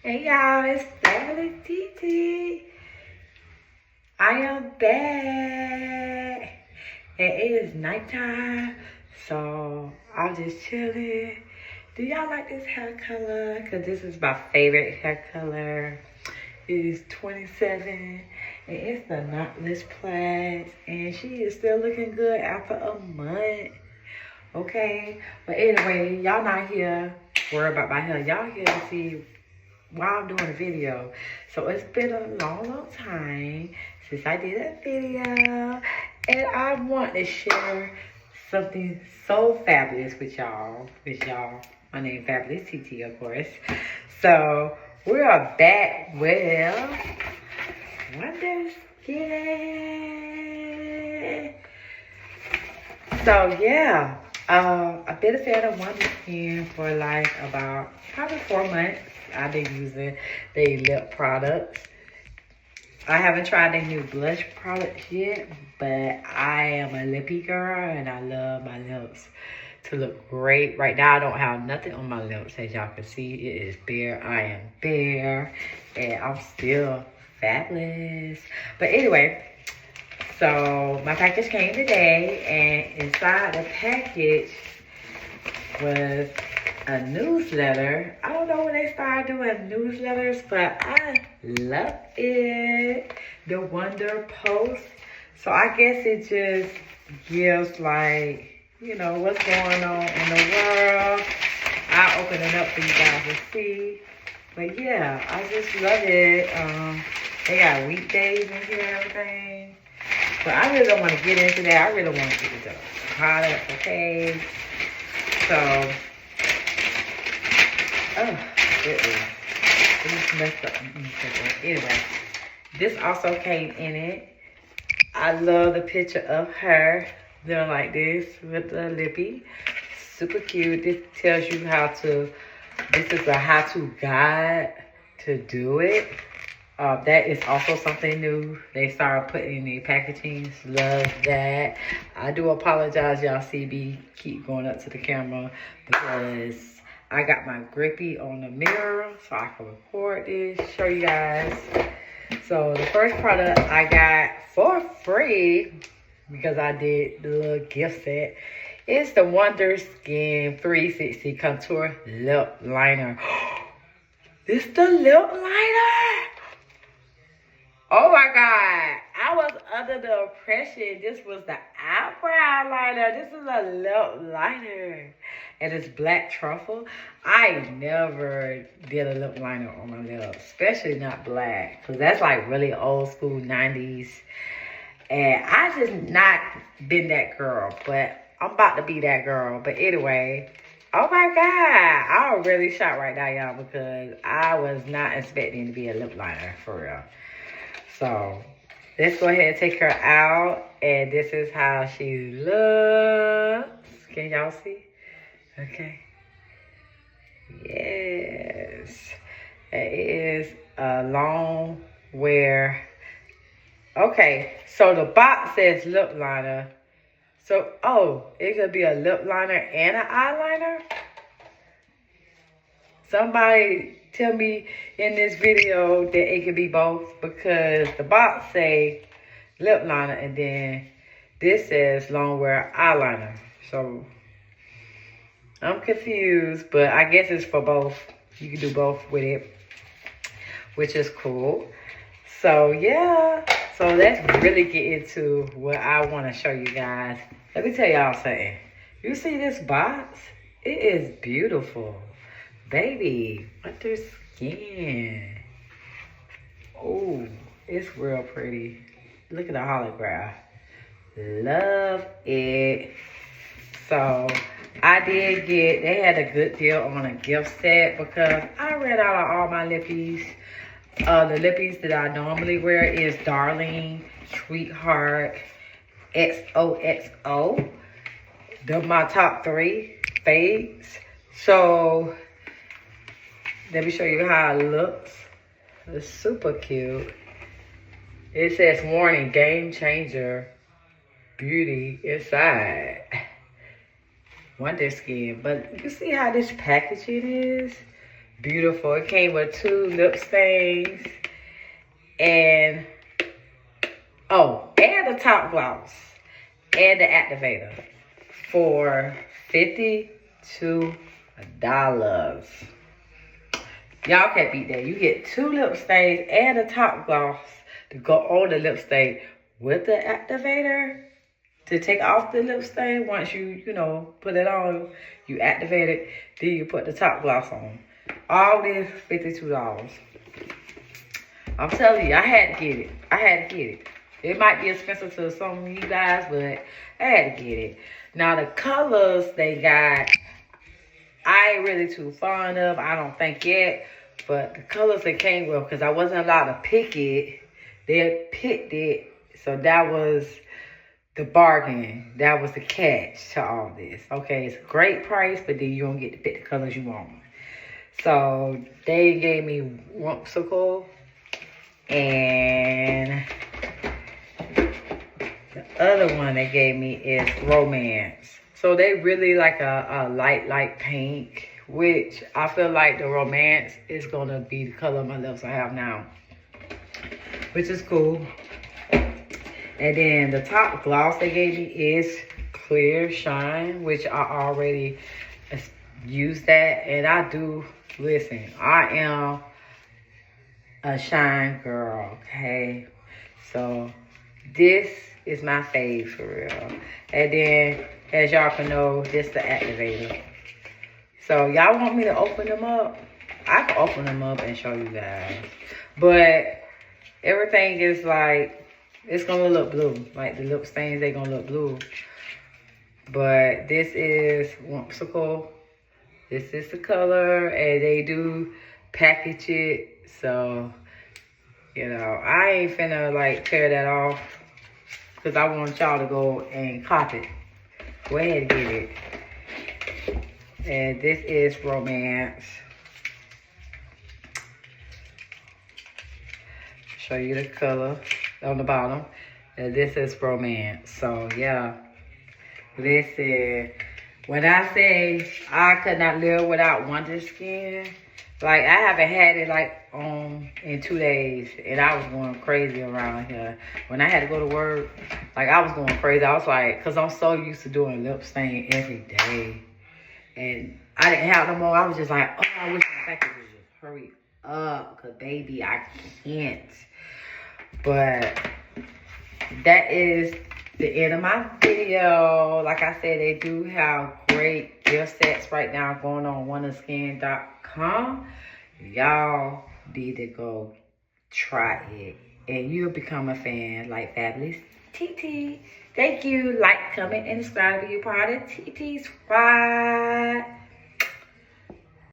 Hey y'all, it's Family TT. I am back. And it is nighttime, so I'm just chilling. Do y'all like this hair color? Because this is my favorite hair color. It is 27, and it's the knotless plaits, and she is still looking good after a month. Okay, but anyway, y'all not here worried about my hair. Y'all here to see while I'm doing a video. So it's been a long time since I did a video, and I want to share something so fabulous with y'all. My name Fabulous TT, of course. So we are back with Wonder Skin. So yeah, I've been a fan of Wonder Skin for like about probably 4 months. I've been using their lip products. I haven't tried their new blush products yet, but I am a lippy girl and I love my lips to look great. Right now I don't have nothing on my lips, as y'all can see. It is bare. I am bare and I'm still fabulous. But anyway, so my package came today, and inside the package was a newsletter. I don't know when they started doing newsletters, but I love it. The Wonder Post. So I guess it just gives like, you know, what's going on in the world. I'll open it up for you guys to see. But yeah, I just love it. They got weekdays in here and everything. But I really don't want to get into that. I really want to get into the product, okay? So, it's messed up. Anyway, this also came in it. I love the picture of her doing like this with the lippy. Super cute. This tells you how to, this is a how-to guide to do it. That is also something new they started putting in their packaging. Love that. I do apologize, y'all see me keep going up to the camera because I got my grippy on the mirror so I can record this, show you guys. So the first product I got for free, because I did the little gift set, is the Wonder Skin 360 Contour Lip Liner. This the lip liner? Oh my God, I was under the impression this was the eyebrow liner. This is a lip liner. And it's black truffle. I never did a lip liner on my lips, especially not black, because that's like really old school 90s. And I just not been that girl, but I'm about to be that girl. But anyway, oh my God, I'm really shocked right now, y'all, because I was not expecting to be a lip liner, for real. So let's go ahead and take her out, and this is how she looks. Can y'all see? Okay. Yes. It is a long wear. Okay, so the box says lip liner. So, oh, it could be a lip liner and an eyeliner? Somebody tell me in this video that it could be both, because the box say lip liner and then this says long wear eyeliner. So I'm confused, but I guess it's for both. You can do both with it, which is cool. So yeah, so let's really get into what I want to show you guys. Let me tell y'all something. You see this box? It is beautiful. Baby, Wonder Skin. Oh, it's real pretty. Look at the holograph. Love it. So I did get, they had a good deal on a gift set because I ran out of all my lippies. The lippies that I normally wear is Darling, Sweetheart, XOXO. They're my top 3 faves. So let me show you how it looks. It's super cute. It says warning, game changer, beauty inside. Wonder Skin. But you see how this packaging is? Beautiful. It came with 2 lip stains and and the top gloss and the activator for $52. Y'all can't beat that. You get 2 lip stains and a top gloss to go on the lip stain with the activator to take off the lip stain. Once you put it on, you activate it, then you put the top gloss on. All this $52. I'm telling you, I had to get it. I had to get it. It might be expensive to some of you guys, but I had to get it. Now, the colors they got, I ain't really too fond of. I don't think yet. But the colors they came with, because I wasn't allowed to pick it, they picked it. So that was the bargain. That was the catch to all this. Okay, it's a great price, but then you don't get to pick the colors you want. So they gave me Whimsical, and the other one they gave me is Romance. So they really like a light pink, which I feel like the Romance is going to be the color of my lips I have now, which is cool. And then the top gloss they gave me is Clear Shine, which I already used that. And I do, listen, I am a shine girl, okay? So this is my fave for real. And then, as y'all can know, this the activator. So y'all want me to open them up? I can open them up and show you guys. But everything is like, it's gonna look blue. Like the lip stains, they gonna look blue. But this is Whimsical. This is the color, and they do package it. So, I ain't finna like tear that off, because I want y'all to go and cop it. Go ahead and get it. And this is Romance. Show you the color on the bottom. And this is Romance. So, yeah. Listen, when I say I could not live without Wonder Skin, like, I haven't had it, like, in 2 days. And I was going crazy around here. When I had to go to work, like, I was going crazy. I was like, because I'm so used to doing lip stain every day. And I didn't have no more. I was just like, oh, I wish my package would just hurry up. Because, baby, I can't. But that is the end of my video. Like I said, they do have great gift sets right now going on wonderskin.com. Y'all need to go try it, and you'll become a fan like Fabulous TT. Thank you. Like, comment, and subscribe to be part of TT Squad.